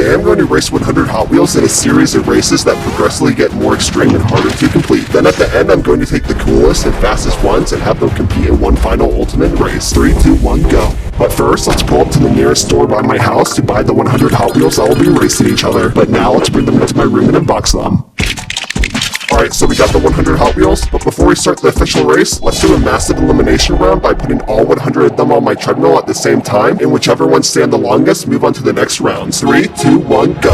Today I'm going to race 100 Hot Wheels in a series of races that progressively get more extreme and harder to complete. Then at the end I'm going to take the coolest and fastest ones and have them compete in one final ultimate race. 3, 2, 1, go. But first, let's pull up to the nearest store by my house to buy the 100 Hot Wheels that will be racing each other. But now let's bring them into my room and unbox them. Alright, so we got the 100 Hot Wheels, but before we start the official race, let's do a massive elimination round by putting all 100 of them on my treadmill at the same time, and whichever ones stand the longest, move on to the next round. 3, 2, 1, go.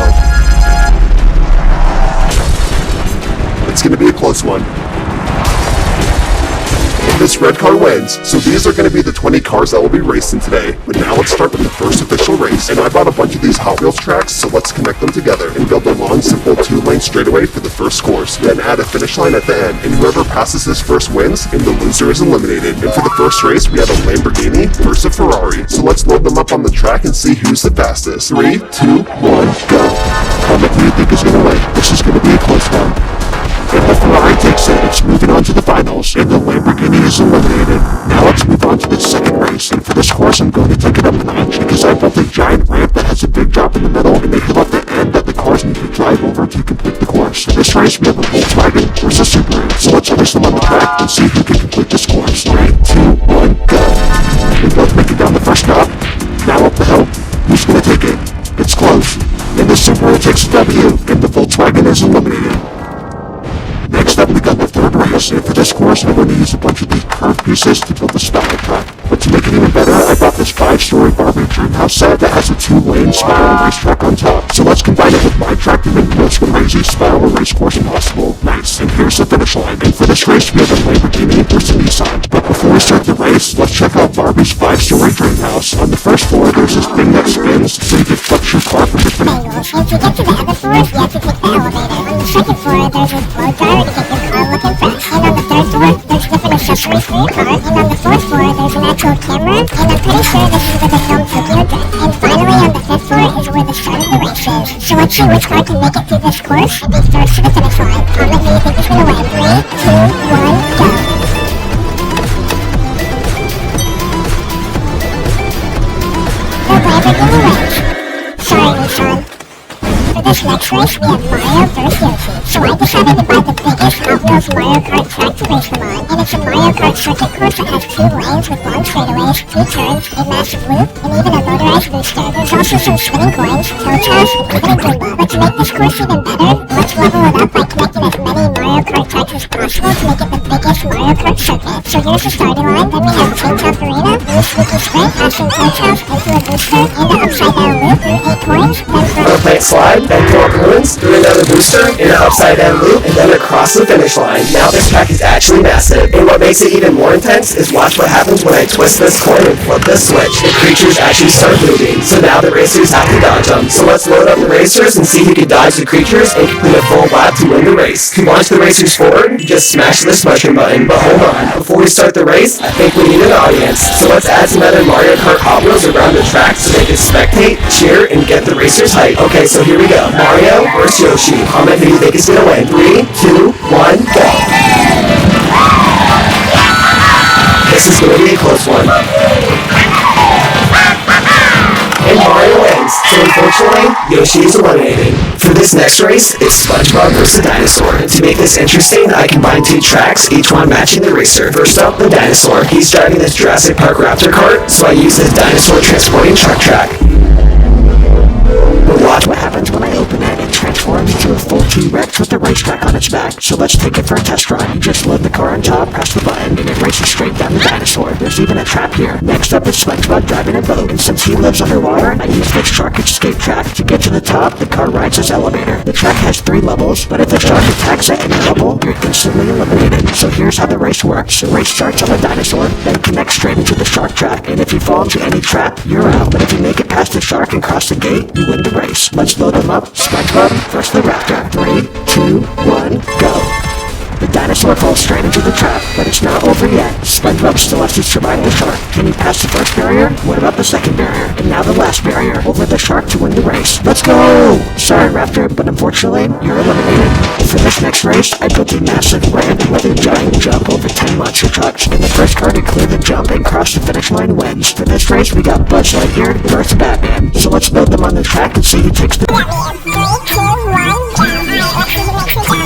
It's gonna be a close one. And this red car wins, so these are gonna be the 20 cars that will be racing today. But now let's start with the first official race, and I bought a bunch of these Hot Wheels tracks, so let's connect them together and build a long, simple 2-lane straightaway for the first course. Then add a finish line at the end, and whoever passes this first wins, and the loser is eliminated. And for the first race, we have a Lamborghini versus a Ferrari. So let's load them up on the track and see who's the fastest. 3, 2, 1, go. Comment who you think is gonna win. This is gonna be a close one. And the Ferrari takes it, it's moving on to the finals, and the Lamborghini is eliminated. Now let's move on to the second race, and for this course I'm going to take it up a notch, because I built a giant ramp that has a big drop in the middle, and a hill at the end that the cars need to drive over to complete the course. For this race we have a Volkswagen versus a Subaru, so let's race them on the track and see who can complete this course. 3, 2, 1, go. We both make it down the first stop. Now up the hill. Who's going to take it? It's close. And the Subaru takes a W, and the Volkswagen is eliminated. Next up, we got the third race, and for this course, I'm going to use a bunch of these curved pieces to build a spiral track. But to make it even better, I bought this 5-story Barbie dream house set that has a 2-lane spiral racetrack on top. So let's combine it with my track to make the most crazy spiral race course possible. Nice, and here's the finish line. And for this race, we have a Lamborghini versus Nissan. But before we start the race, let's check out Barbie's 5-story dream house. On the first floor, there's this thing that spins, so you can flex your car from different angles. And to get to the other floors, you have to take the elevator. On the second floor, there's a blow dryer to get your car looking fresh. And on the third floor, there's different accessories for your car. And on the fourth floor, there's an actual camera. And I'm pretty sure this is where they filmed Tokyo Drift. And finally, on the fifth floor is where the start of the race is. So let's see which car can make it through this course and be first to the finish line. Comment who you think is gonna win. 3, 2, 1, go. The Lamborghini wins. Sorry, Nissan. For this next race, we have Mario versus Yoshi. So I decided to buy the biggest Hot Wheels Mario Kart track to race them on. And it's a Mario Kart circuit course that has 2 lanes with long straightaways, 2 turns, a massive loop, and even a motorized booster. There's also some spinning coins, tow towers, and even a Goomba. But to make this course even better, let's level it up by connecting as many Mario Kart tracks as possible to make it the biggest Mario Kart circuit. So here's the starting line. Then we have Chain Top Arena, new sneaky sprint, passing tow towers into a booster, and the upside down loop through 8 coins. Then a plate slide, then pull up ruins, through another booster, in an upside down loop, and then across the finish line. Now this track is actually massive, and what makes it even more intense is watch what happens when I twist this coin and flip this switch. The creatures actually start moving, so now the racers have to dodge them. So let's load up the racers and see who can dodge the creatures and complete a full lap to win the race. To launch the racers forward, just smash this motion button. But hold on, before we start the race, I think we need an audience. So let's add some other Mario Kart Hot Wheels around the track so they can spectate, cheer, and get the racers hyped. Okay, so here we go. Mario versus Yoshi. Comment who you think is gonna win. 3, 2, 1, go. This is gonna be a close one. And Mario wins, so unfortunately, Yoshi is eliminated. For this next race, it's SpongeBob versus Dinosaur. To make this interesting, I combined 2 tracks, each one matching the racer. First up, the Dinosaur. He's driving this Jurassic Park Raptor cart, so I use this dinosaur transporting truck track. But watch what happens when I open it. It transforms into a full T-Rex with the racetrack on its back. So let's take it for a test ride. You just load the car on top, press the button, and it races straight down the dinosaur. There's even a trap here. Next up is SpongeBob driving a boat. And since he lives underwater, I use this shark escape track. To get to the top, the car rides this elevator. The track has 3 levels, but if the shark attacks at any level, you're instantly eliminated. So here's how the race works. The race starts on the dinosaur, then connects straight into the shark track. And if you fall into any trap, you're out. But if you make it past the shark and cross the gate, you win the race. Let's load them up. SpongeBob versus the Raptor. 3, 2, 1, go. The dinosaur falls straight into the trap, but it's not over yet. SpongeBob still has to survive the shark. Can he pass the first barrier? What about the second barrier? And now the last barrier, over the shark to win the race. Let's go! Sorry, Raptor, but unfortunately, you're eliminated. For this next race, I built a massive ramp with a giant jump over 10 monster trucks, and the first car to clear the jump and cross the finish line wins. For this race, we got Buzz Lightyear versus Batman. So let's build them on the track and see who takes the... Batman. 3, 2, 1, jump. Let's see who makes the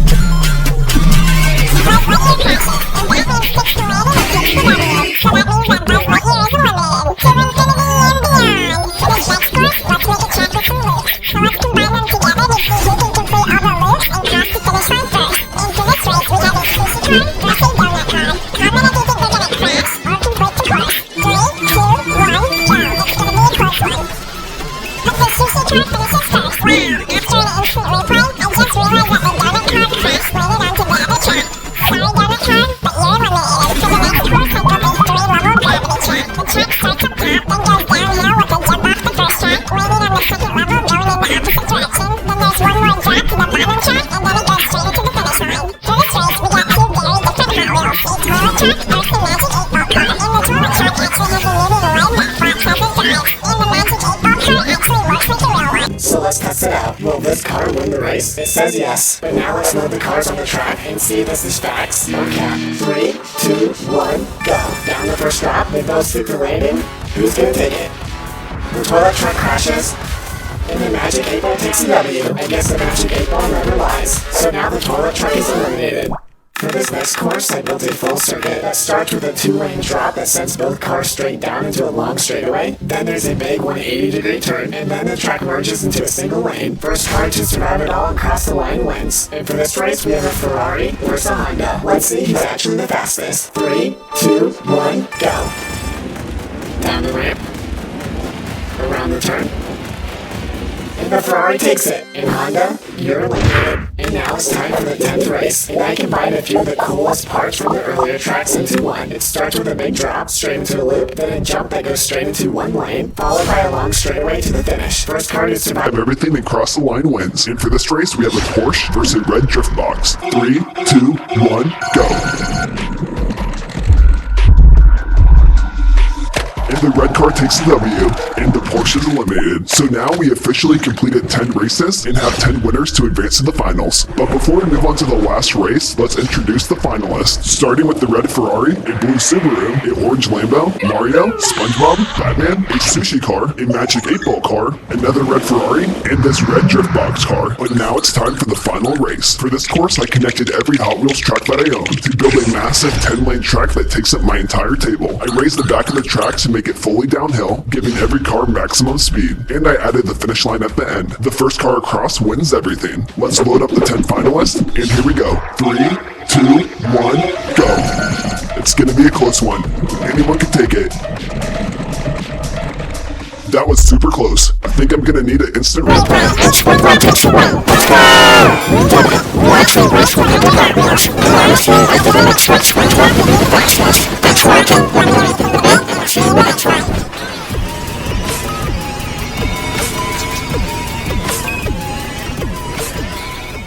jump. Buzz Lightyear crashes, and Batman sticks the landing and takes the W. So that means that Buzz Lightyear is eliminated. To infinity and beyond. For this next course, let's make a track with some loops. So let's combine them together to see who can complete all the loops and cross the finish line first. And for this race, we have a sushi card versus donut card. Comment if you think we're gonna crash or complete the course. 3, 2, 1, jump. It's gonna be a close one. But the sushi card finishes first. Wow, after an instant replay, I just realized that the donut card crashed landed onto the other track. Sorry, donut card, but you're eliminated. For the next course, I built a 3-level gravity track. The track starts up top, then goes downhill with a jump off the first track, landing on the second level going in the opposite direction. Then there's one more drop to the bottom track, and then it goes straight into the finish line. For this race, we got two very different Hot Wheels, a toilet truck versus the Magic 8-Ball car. And the toilet truck actually has a moving line that flaps has its sides, and the Magic 8-Ball car actually looks like a real one. So let's test it out. Will this car win the race? It says yes. But now let's load the cars on the track and see if this is facts or cap. 3, 2, 1, go. Down the first drop, they both sleep the landing. Who's gonna take it? The toilet truck crashes, and the Magic 8-Ball takes a W. I guess the Magic 8-Ball never lies. So now the toilet truck is eliminated. For this next course, I built a full circuit that starts with a 2-lane drop that sends both cars straight down into a long straightaway. Then there's a big 180-degree turn, and then the track merges into a single lane. First car to survive it all and cross the line wins. And for this race, we have a Ferrari versus a Honda. Let's see who's actually the fastest. 3, 2, 1, go. Down the ramp. Around the turn. And the Ferrari takes it. And Honda, you're eliminated. And now it's time for the 10th race. And I combined a few of the coolest parts from the earlier tracks into one. It starts with a big drop straight into a loop, then a jump that goes straight into one lane, followed by a long straightaway to the finish. First car to survive Everything and cross the line wins. And for this race, we have a Porsche versus a red drift box. 3, 2, 1, go. And the red car takes the W, and the Porsche is eliminated. So now we officially completed 10 races and have 10 winners to advance to the finals. But before we move on to the last race, let's introduce the finalists. Starting with the red Ferrari, a blue Subaru, a orange Lambo, Mario, SpongeBob, Batman, a sushi car, a Magic 8-Ball car, another red Ferrari, and this red drift box car. But now it's time for the final race. For this course, I connected every Hot Wheels track that I own to build a massive 10-lane track that takes up my entire table. I raised the back of the track to make it fully downhill, giving every car maximum speed, and I added the finish line at the end. The first car across wins everything. Let's load up the 10 finalists, and here we go. 3, 2, 1, go. It's gonna be a close one. Anyone can take it. That was super close. I think I'm gonna need an instant replay. H1 takes the win. Let's go! We did it. We actually raced 100 Hot Wheels. And honestly, I didn't expect